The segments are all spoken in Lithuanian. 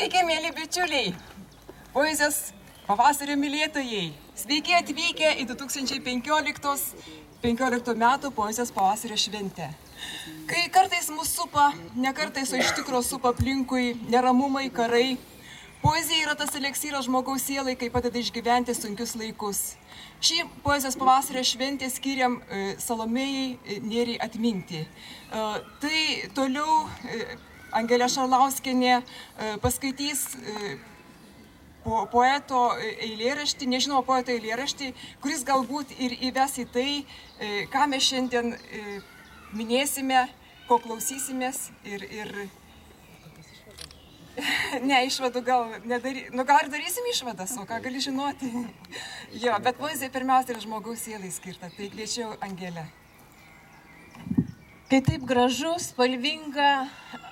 Sveiki, mėly bičiuliai, poezijos pavasario mylėtojai. Sveiki atvykę į 2015 metų poezijos pavasario šventę. Kai kartais mūsų supa, ne kartais, o iš tikro supa aplinkui neramumai, karai, poezija yra tas eleksyras žmogaus sielai, kai padeda išgyventi sunkius laikus. Šį poezijos pavasario šventę skiriam Salomėjai Nėriai atminti. Tai toliau Angelė Šarlauskienė paskaitys poeto eilėraštį, nežinau, poeto eilėraštį, kuris galbūt ir įves į tai, ką mes šiandien minėsime, ko klausysimės ir ne, išvadų gal darysim išvadas, o ką gali žinoti. Jo, bet poezija pirmiausia yra žmogaus sielai skirta, tai kviečiu Angelę. Kai taip gražu, spalvinga,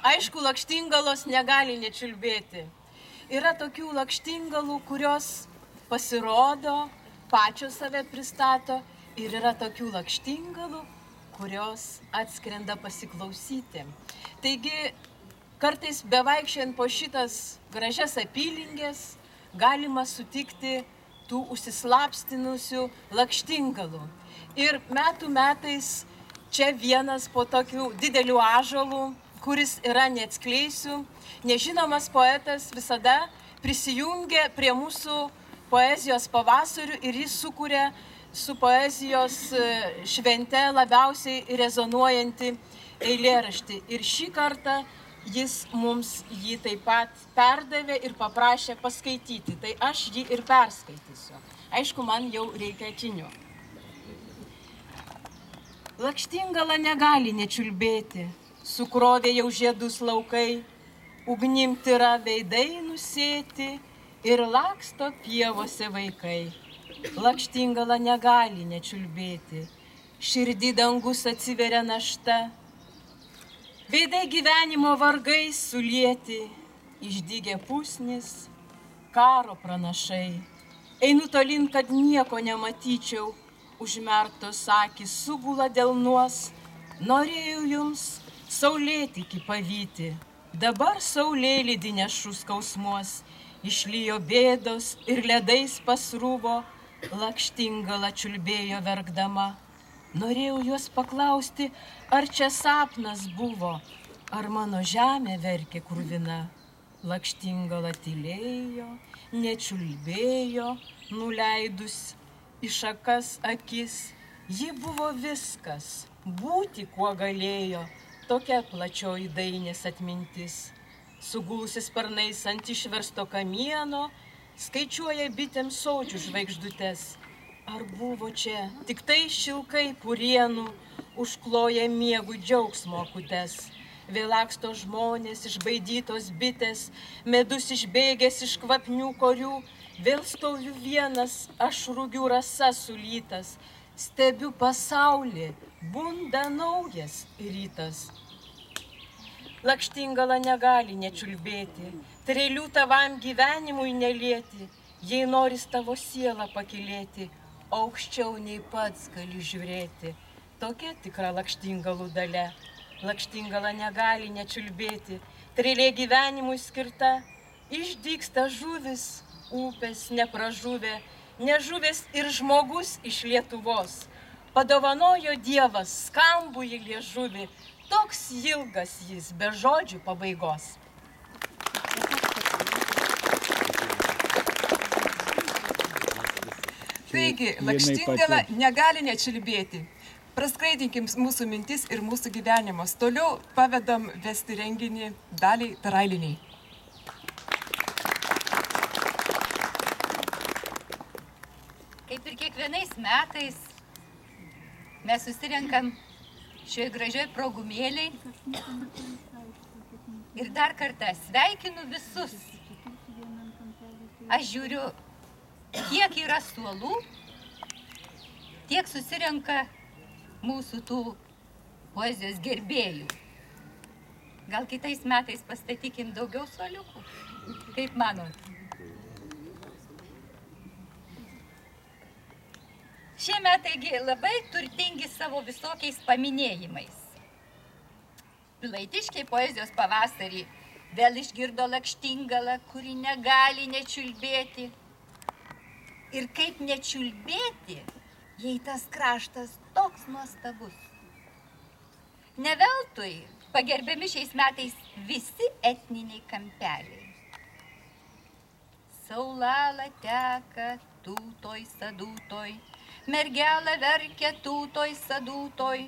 aišku, lakštingalos negali nečiulbėti. Yra tokių lakštingalų, kurios pasirodo, pačios save pristato, ir yra tokių lakštingalų, kurios atskrenda pasiklausyti. Taigi, kartais bevaikščiant po šitas gražias apylinkes, galima sutikti tų užsislapstinusių lakštingalų. Ir metų metais čia vienas po tokių didelių ąžuolų, kuris yra, neatskleisiu, nežinomas poetas visada prisijungia prie mūsų poezijos pavasarių ir jis sukuria su poezijos švente labiausiai rezonuojantį eilėraštį. Ir šį kartą jis mums jį taip pat perdavė ir paprašė paskaityti. Tai aš jį ir perskaitysiu. Aišku, man jau reikia akinių. Lakštingala negali nečiulbėti, sukrovė jau žiedus laukai, ugnim tyra veidai nusėti ir laksto pievose vaikai. Lakštingala negali nečiulbėti, širdį dangus atsiveria našta, veidai gyvenimo vargai sulieti, išdygė pusnis, karo pranašai. Einu tolin, kad nieko nematyčiau, užmerktos akys sugula delnuos, norėjau jums saulėtikį pavyti, dabar saulėlydį nešu skausmuos, išlijo bėdos ir ledais pasrūvo, lakštingala čiulbėjo verkdama. Norėjau juos paklausti, ar čia sapnas buvo, ar mano žemė verkė kruvina. Lakštingala tylėjo, nečiulbėjo, nuleidus į šakas akis. Ji buvo viskas, būti kuo galėjo, tokia plačioji dainės atmintis. Sugulusi sparnais ant išversto kamieno, skaičiuoja bitėms sodžių žvaigždutes. Ar buvo čia tik tai šilkai purienų, užkloja miegų džiaugsmo akutes. Vėl laksto žmonės, išbaidytos bitės, medus išbėgęs iš kvapnių korių, vėl stoviu vienas, aš rūgių rasa sulytas, stebiu pasaulį, bunda naujas rytas. Lakštingala negali nečiulbėti, strėlių tavam gyvenimui nelieti, jei noris tavo sielą pakylėti, aukščiau nei pats gali žiūrėti. Tokia tikra lakštingalų dalia. Lakštingala negali nečiulbėti, strėlė gyvenimui skirta, išdygsta žuvis, upės nepražuvė, nežuvęs ir žmogus iš Lietuvos. Padovanojo Dievas skambųjį liežuvį, toks ilgas jis be žodžių pabaigos. Taigi, lakštingala negali nečiulbėti. Praskraidinkim mūsų mintis ir mūsų gyvenimus. Toliau pavedam vesti renginį Daliai Tarailiniai. Kaip ir kiekvienais metais mes susirenkam šioje gražioje progumėliai ir dar kartą sveikinu visus. Aš žiūriu, kiek yra suolų, tiek susirenka mūsų tų poezijos gerbėjų. Gal kitais metais pastatykim daugiau suoliukų? Kaip manot? Šie metaigi labai turtingi savo visokiais paminėjimais. Pilaitiškiai poezijos pavasarį Vėl išgirdo lakštingalą, kuri negali nečiulbėti. Ir kaip nečiulbėti, jei tas kraštas toks nuostabus. Ne veltui pagerbiami šiais metais visi etniniai kampeliai. Saulala teka tūtoj sadūtoj, mergelė verkia tūtoj sadūtoj,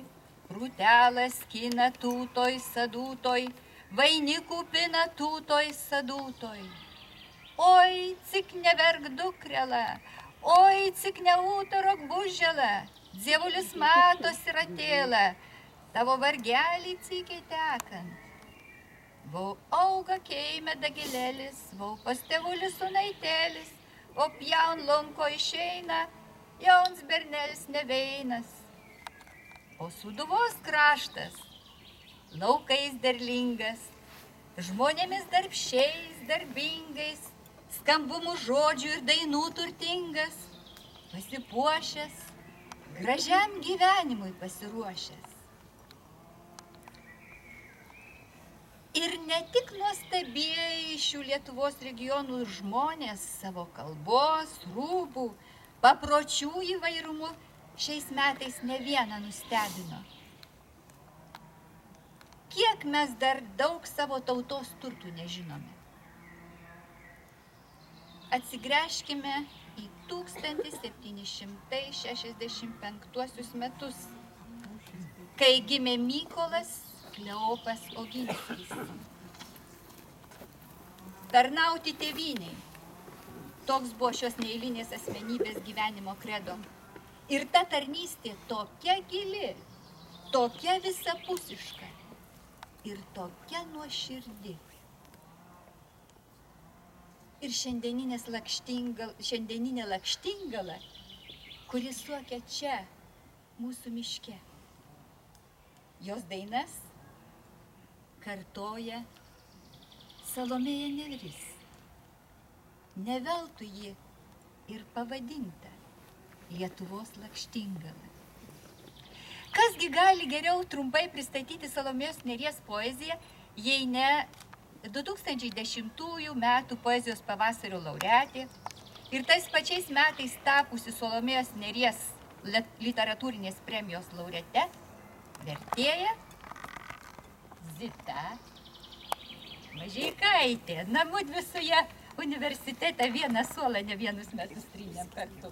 rūtelą skina tūtoj sadūtoj, vainikų pina tūtoj sadūtoj. Oi, cik neverk dukrela, oi, cik neūtarok buželą, dievulis matos ir atėlą, tavo vargelį cikiai tekant. Vau auga keime dagilėlis, vau pas tėvulis sunaitėlis, o pjaun lonko išeina, jauns bernelis neveinas. O Sūduvos kraštas, laukais derlingas, žmonėmis darbščiais, darbingais, skambumų žodžių ir dainų turtingas, pasipuošęs, gražiam gyvenimui pasiruošęs. Ir ne tik nuostabieji šių Lietuvos regionų žmonės savo kalbos, rūbų, papročių įvairumu šiais metais ne vieną nustebino. Kiek mes dar daug savo tautos turtų nežinome. Atsigręžkime į 1765 metus, kai gimė Mykolas Kleopas Oginskis. Tarnauti tėvynei. Toks buvo šios neeilinės asmenybės gyvenimo kredo. Ir ta tarnystė tokia gili, tokia visapusiška ir tokia nuoširdi. Ir šiandieninė lakštingala, kuris suokia čia, mūsų miške. Jos dainas kartoja Salomėja Nėris. Ne veltui ji ir pavadinta Lietuvos lakštingala. Kasgi gali geriau trumpai pristatyti Salomėjos Nėries poeziją, jei ne 2010 metų poezijos pavasario laureatė ir tais pačiais metais tapusi Salomėjos Nėries literatūrinės premijos laureate, vertėja Zita Mažeikaitė. Na, mudvi su ja universitete vieną suolą ne vienus metus trynėm kartu.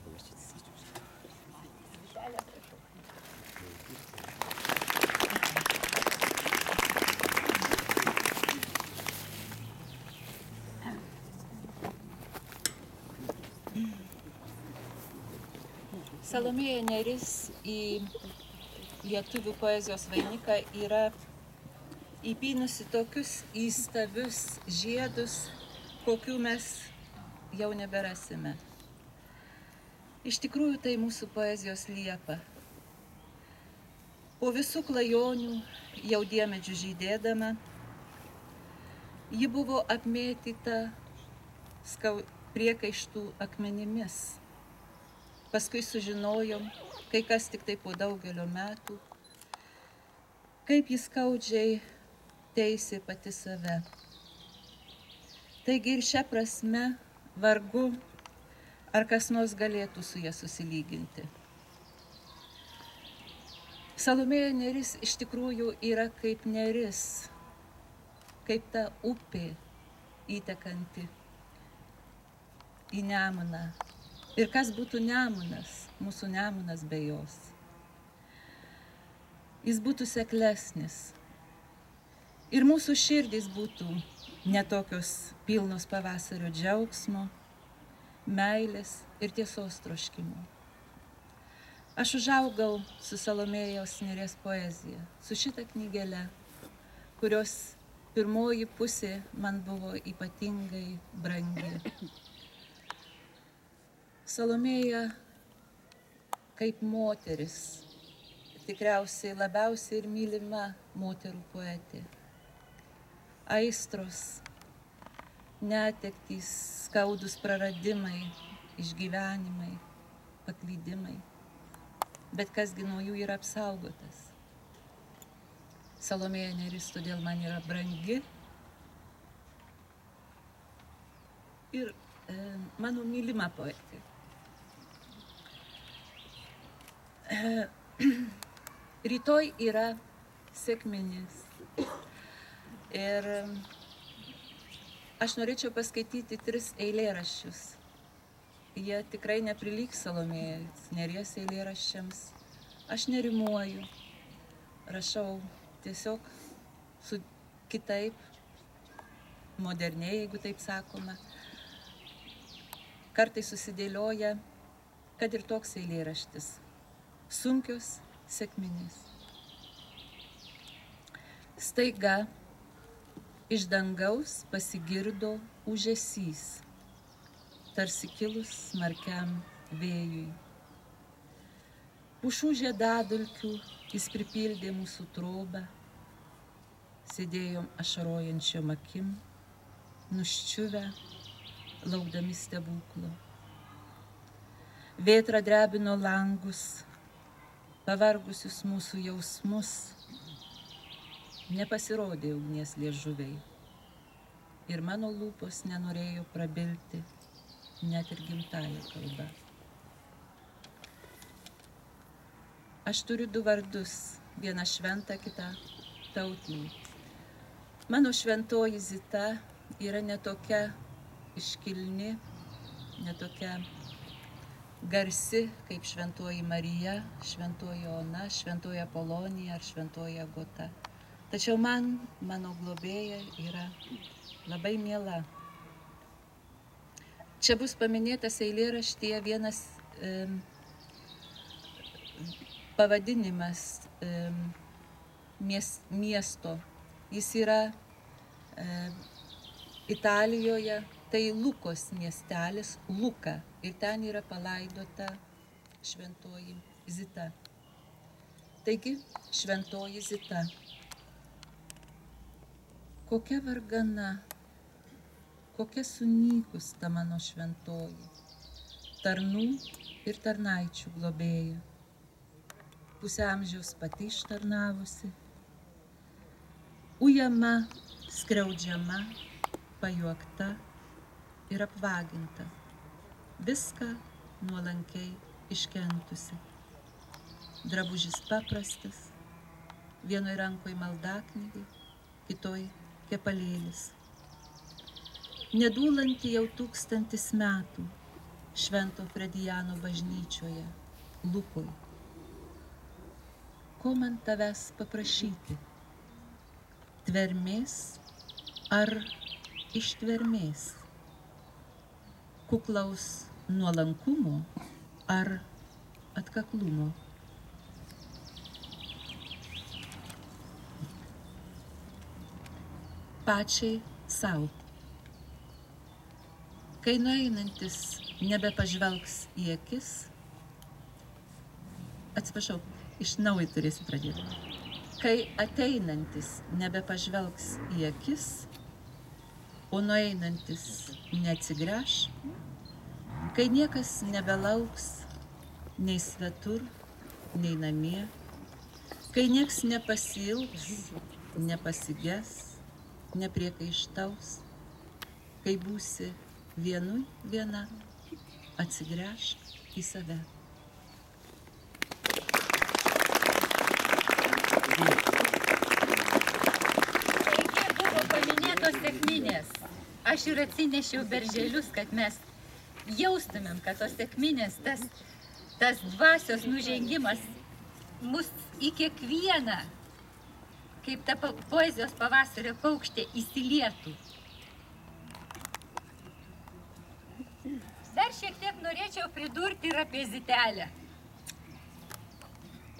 Salomėja Nėris į lietuvių poezijos vainiką yra įpynusi tokius įstabius žiedus, kokių mes jau neberasime. Iš tikrųjų, tai mūsų poezijos liepa. Po visų klajonių, jau diemedžių žydėdama, ji buvo apmėtyta priekaištų akmenimis. Paskui sužinojom, kai kas tik tai po daugelio metų, kaip jis skaudžiai teisė pati save. Taigi ir šią prasme vargu, ar kas nors galėtų su ja susilyginti. Salomėja Nėris iš tikrųjų yra kaip neris, kaip ta upė įtekanti į Nemuną. Ir kas būtų Nemunas, mūsų Nemunas be jos? Jis būtų seklesnis. Ir mūsų širdys būtų netokios pilnos pavasario džiaugsmo, meilės ir tiesos troškimo. Aš užaugau su Salomėjos Nėries poezija, su šita knygelė, kurios pirmoji pusė man buvo ypatingai brangi. Salomėja kaip moteris, tikriausiai labiausiai ir mylima moterų poetė. Aistros, netektys, skaudus praradimai, išgyvenimai, paklydimai. Bet kasgi nuo jų yra apsaugotas. Salomėja Nėris todėl man yra brangi ir mano mylima poetė. Rytoj yra sekminis. Ir aš norėčiau paskaityti 3 eilėraščius. Jie tikrai neprilygs Salomėjos Nėries eilėraščiams. Aš nerimuoju, rašau tiesiog su kitaip, moderniai, jeigu taip sakoma. Kartais susidėlioja, kad ir toks eilėraštis. Sunkios sekminės. Staiga iš dangaus pasigirdo ūžesys, tarsi kilus smarkiam vėjui. Pušų žiedadulkių jis pripildė mūsų trobą, sėdėjom ašarojančiom akim, nuščiuvę, laukdami stebuklo. Vėtra drebino langus, pavargusius mūsų jausmus, nepasirodė ugnies liežuviai ir mano lūpos nenorėjo prabilti net ir gimtąja kalba. Aš turiu 2 vardus, vieną šventą, kitą tautinį. Mano šventoji Zita yra netokia iškilni, netokia garsi kaip šventoji Marija, šventoji Ona, šventoji Apolonija ar šventoji Agota. Tačiau man, mano globėja, yra labai miela. Čia bus paminėtas eilėraštyje vienas pavadinimas miesto. Jis yra Italijoje, tai Lukos miestelis, Luka. Ir ten yra palaidota šventoji Zita. Taigi, šventoji Zita. Kokia vargana, kokia sunykus ta mano šventoji, tarnų ir tarnaičių globėja, pusę amžiaus pati ištarnavusi, ujama, skriaudžiama, pajuokta ir apvaginta, viską nuolankiai iškentusi. Drabužis paprastas, vienoj rankoj maldaknygai, kitoj kepalėlis. Nedūlanti jau 1000 metų Švento Fredijano bažnyčioje, Lukoj. Ko man tavęs paprašyti? Tvermės ar ištvermės? Kuklaus nuolankumo ar atkaklumo? Pačiai sau. Kai nueinantis nebepažvelgs į akis, atsiprašau, iš naujo turėsiu pradėti. Kai ateinantis nebepažvelgs į akis, o nueinantis neatsigręš, kai niekas nebelauks nei svetur, nei namie, kai nieks nepasiilgs, nepasiges, nepriekaištaus, kai būsi vienui viena, atsigręžk į save. Taigi buvo paminėtos sekminės. Aš ir atsinešiau berželius, kad mes jaustumėm, kad tos sekminės, tas dvasios nužengimas mus į kiekvieną, kaip ta poezijos pavasario paukštė, įsilietų. Dar šiek tiek norėčiau pridurti ir apie Zitelę.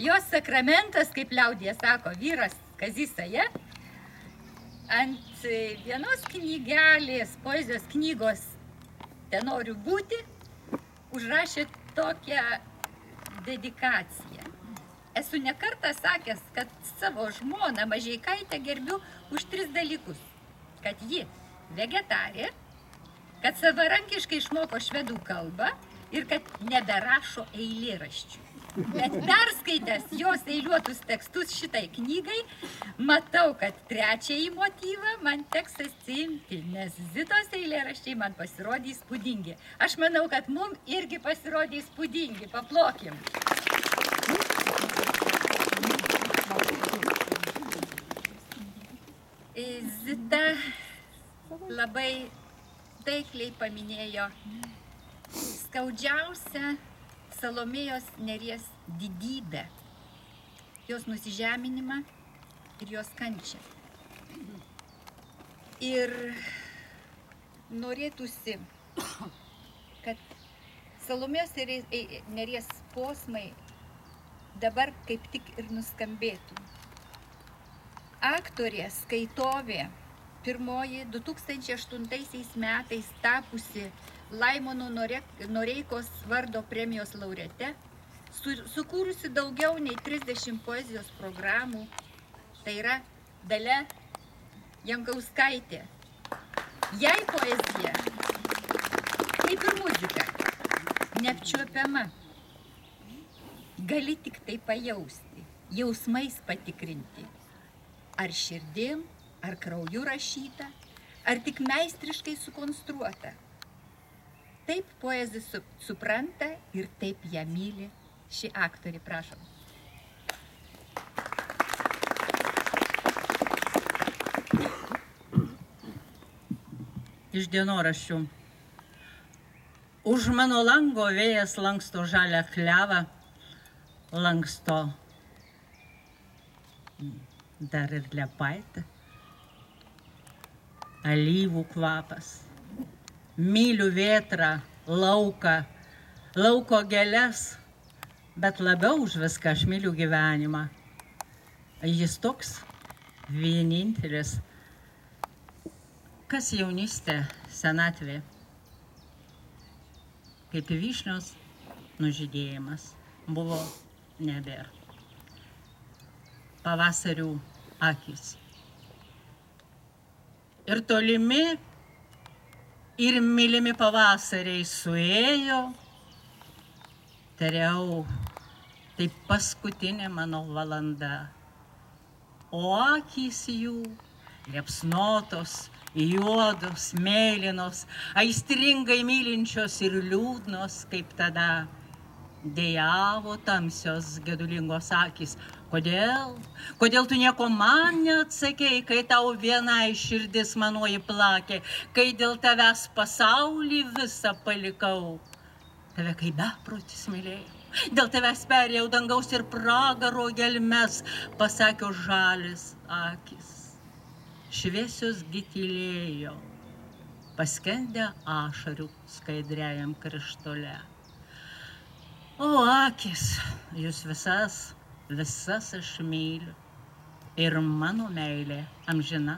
Jos sakramentas, kaip liaudyje sako, vyras Kazys Saja, ant vienos knygelės, poezijos knygos Tenoriu būti, užrašė tokią dedikaciją. Esu ne kartą sakęs, kad savo žmoną Mažeikaitę gerbiu už 3 dalykus. Kad ji vegetarė, kad savarankiškai išmoko švedų kalbą ir kad neberašo eilėraščių. Bet perskaitęs jos eiliuotus tekstus šitai knygai, matau, kad trečiąjį motyvą man teks atsiimti, nes Zitos eilėraščiai man pasirodė įspūdingi. Aš manau, kad mums irgi pasirodė įspūdingi. Paplokim. Zita labai taikliai paminėjo skaudžiausią Salomėjos Nėries didybę, jos nusižeminimą ir jos kančią. Ir norėtųsi, kad Salomėjos Nėries posmai dabar kaip tik ir nuskambėtų. Aktorė, skaitovė, pirmoji 2008 metais tapusi Laimono Noreikos vardo premijos laureate, sukūrusi daugiau nei 30 poezijos programų, tai yra Dalia Jankauskaitė. Jai poezija, kaip ir muzika, neapčiuopiama. Gali tik tai pajausti, jausmais patikrinti, ar širdim, ar krauju rašyta, ar tik meistriškai sukonstruota. Taip poezija supranta ir taip ją myli ši aktorė, prašom. Iš dienoraščių. Už mano lango vėjas lanksto žalią klevą, lanksto dar ir liepaitę, alyvų kvapas. Myliu vėtrą, lauką, lauko gėles, bet labiau už viską aš myliu gyvenimą. Jis toks vienintelis. Kas jaunystė, senatvė? Kaip vyšnios nužydėjimas buvo nebėra. Pavasarių akys. Ir tolimi, ir mylimi pavasariai suėjo, tariau, tai paskutinė mano valanda. O akys jų, liepsnotos, juodos, mėlynos, aistringai mylinčios ir liūdnos, kaip tada dejavo tamsios gedulingos akys. Kodėl? Kodėl tu nieko man neatsakei, kai tau vienai širdis manoji plakė, kai dėl tavęs pasaulį visą palikau? Tave kaip beprotis mylėjau, dėl tavęs perėjau dangaus ir pragaro gelmes, pasakė žalis akis. Šviesios gi tylėjo, paskendę ašarių skaidriajam krištole. O akis, jūs visas aš myliu, ir mano meilė amžina,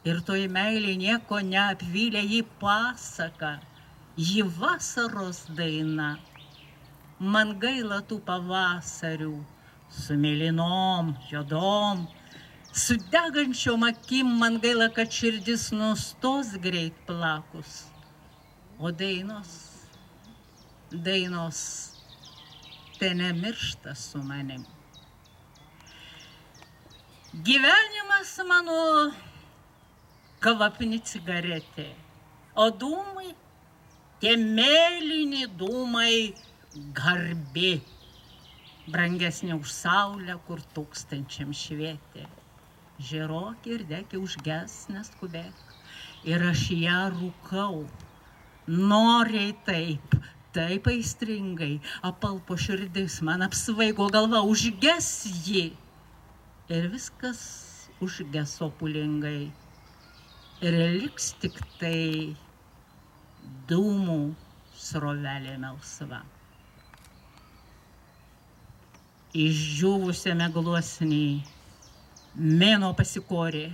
ir toji meilė nieko neapvylė, jį pasaka, jį vasaros daina. Man gaila tų pavasarių, su mėlynom, juodom, su degančiom akim, man gaila, kad širdis nustos greit plakus. O dainos, tai nemiršta su manim. Gyvenimas mano kvapni cigaretė, o dūmai, tie mėlyni dūmai garbė, brangesnė už saulę, kur tūkstančiam švietė. Žėrok ir deki užges, neskubėk, ir aš ją rūkau, noriai taip, taip aistringai, apalpo širdis, man apsvaigo galva, užges ji. Ir viskas užges sopulingai. Ir liks tik tai dūmų srovelė melsva. Išdžiūvusiame gluosnį mėnuo pasikorė,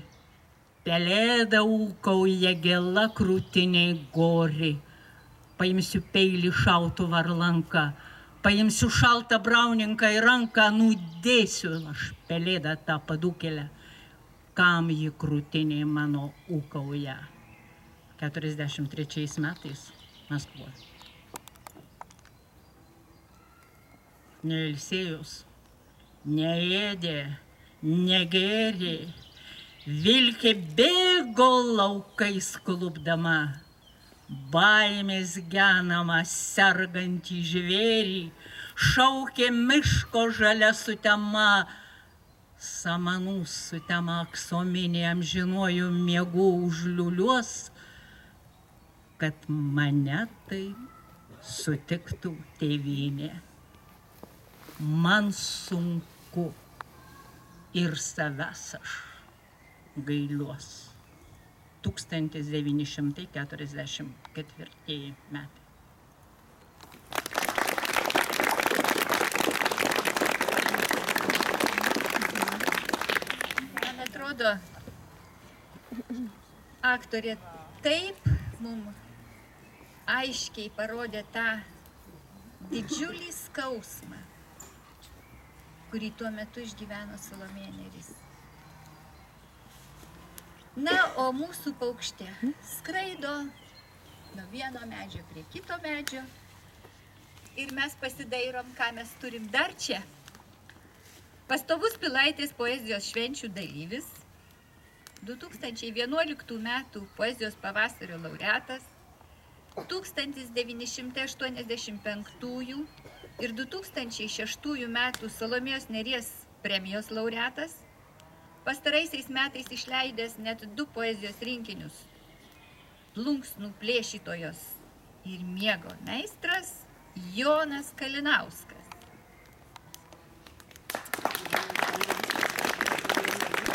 pelėda ūkauja, gėla krūtiniai gori. Paimsiu peilį šautuvą ar lanką, paimsiu šaltą brauninką į ranką, nudėsiu aš pelėdą tą padūkelę, kam ji krūtiniai mano ūkauja. 43 metais Maskvoje. neilsėjus, neėdė, negėrė, vilkė bėgo laukais klupdama, baimės genama sergantį žvėrį, šaukė miško žalia sutema, samanų sutema aksominė amžinuoju miegu užliuliuos, kad mane taip sutiktų tėvynė. Man sunku ir savęs aš gailiuos. 1944 metai. Man atrodo, aktorė taip mums aiškiai parodė tą didžiulį skausmą, kurį tuo metu išgyveno Salomėja Nėris. Na, o mūsų paukštė skraido nuo vieno medžio prie kito medžio ir mes pasidairom, ką mes turim dar čia. Pastovus Pilaitės poezijos švenčių dalyvis, 2011 metų poezijos pavasario laureatas, 1985 ir 2006 metų Salomėjos Nėries premijos laureatas, pastaraisiais metais išleidęs net 2 poezijos rinkinius, Plunksnų plėšytojos ir miego meistras Jonas Kalinauskas.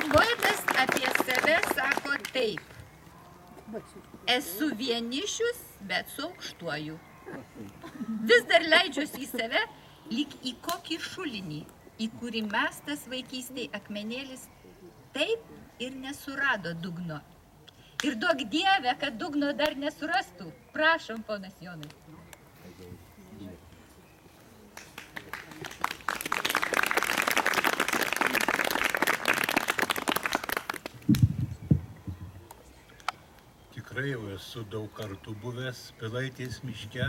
Poetas apie save sako taip: esu vienišius, bet su aukštuoju. Vis dar leidžiuosi į save, lyg į kokį šulinį, į kurį mestas vaikystėj akmenėlis taip ir nesurado dugno. Ir duok Dieve, kad dugno dar nesurastų. Prašom, ponas Jonai. Tikrai jau esu daug kartų buvęs Pilaitės miške,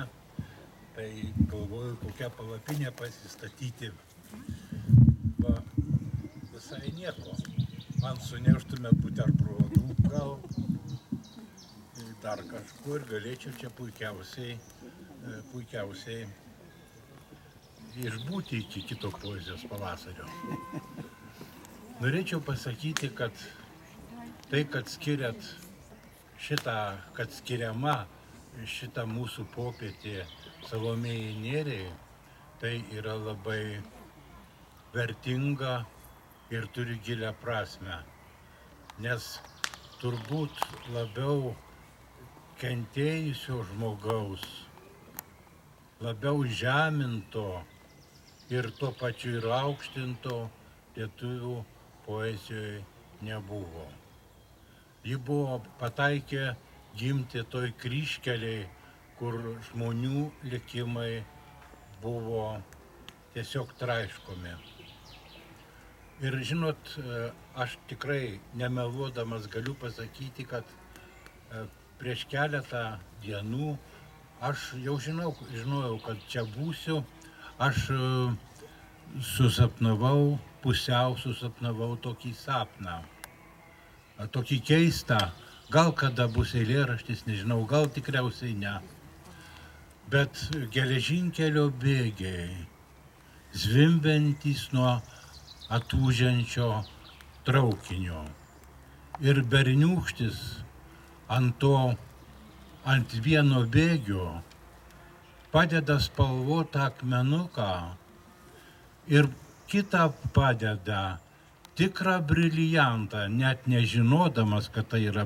tai galvoju, kokią palapinę pasistatyti. Va, visai nieko. Man suneštume buterbrodų gal, dar kažkur galėčiau čia puikiausiai išbūti iki kito poezijos pavasario. Norėčiau pasakyti, kad tai, kad skiriama šitą mūsų popietė Salomėjai Nėriai, tai yra labai vertinga ir turi gilią prasmę, nes turbūt labiau kentėjusio žmogaus, labiau žeminto ir tuo pačiu ir aukštinto lietuvių poezijoje nebuvo. Ji buvo pataikė gimti toj kryžkelėj, kur žmonių likimai buvo tiesiog traiškomi. Ir žinot, aš tikrai nemeluodamas galiu pasakyti, kad prieš keletą dienų aš jau žinojau, kad čia būsiu. Aš pusiau susapnavau tokį sapną. Tokį keistą, gal kada bus eilėraštis, nežinau, gal tikriausiai ne. Bet geležinkelio bėgiai, zvimbiantys nuo atūžiančio traukinio. Ir berniūkštis ant vieno bėgio padeda spalvotą akmenuką ir kitą padeda tikrą briliantą, net nežinodamas, kad tai yra